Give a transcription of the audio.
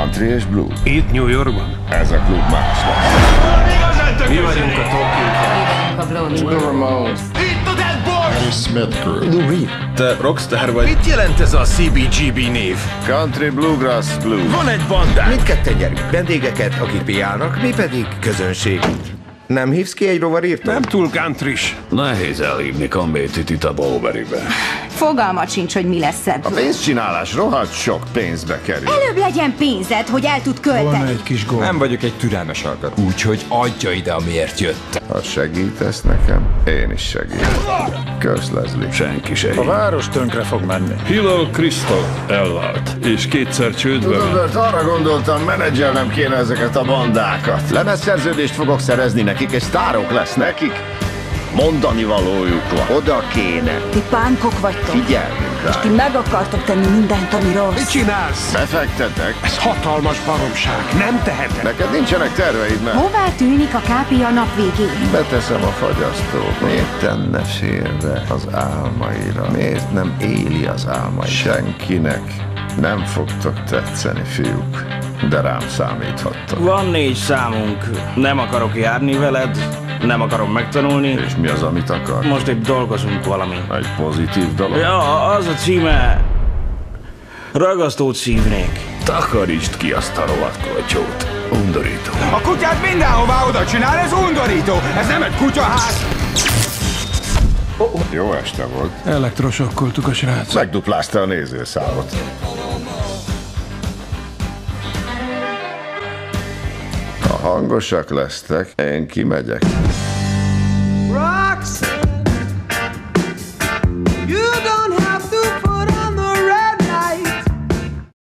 Country és blues. Itt New Yorkban? Ez a klub más lesz. Mi vagyunk a The Ramones. Itt a Dead Boys! Harry Smith Crew. Te rockstar vagy? Mit jelent ez a CBGB név? Country, bluegrass, blues. Van egy bandánk. Mindketten nyerünk vendégeket, akik piálnak, mi pedig közönség. Nem hívsz ki egy rovarírtót? Nem túl countrys. Nehéz elhívni Kambétit itt a Bowberrybe. Fogalmat sincs, hogy mi lesz A ebből. pénzcsinálás rohadt sok pénzbe kerül. Előbb legyen pénzed, hogy el tud költeni. Egy kis gól. Nem vagyok egy türelmes hallgató. Úgyhogy adja ide, amiért jött. Ha segítesz nekem, én is segítek. Kösz, Leslie. Senki se A város tönkre fog menni. Hillel Crystal elvált, és kétszer csődbe ment. Tudod, arra gondoltam, menedzselnem kéne ezeket a bandákat. Lemezszerződést fogok szerezni nekik, és sztárok lesz nekik. Mondani valójuk van. Oda kéne. Ti pánkok vagytok, Figyelnünk rá. ti meg akartok tenni mindent, ami Mit rossz. csinálsz? Befektetek. Ez hatalmas baromság. Nem teheted. Neked nincsenek terveid, mert Hová tűnik a kápi a nap végén? beteszem a fagyasztót. Miért tenne félre az álmaira? Miért nem éli az álmait? Senkinek nem fogtok tetszeni, fiúk. De rám számíthattok. Van 4 számunk. Nem akarok járni veled, nem akarom megtanulni. És mi az, amit akar? Most épp dolgozunk valami. Egy pozitív dolog? Ja, az a címe... Ragasztót szívnék. Takarítsd ki azt a rohadt kolcsót. Undorító. A kutyát mindenhová oda csinál, ez undorító! Ez nem egy kutyaház! Jó este volt. Elektrosokkoltuk a srác. Megduplázta a nézőszámot. Ha hangosak lesztek, én kimegyek.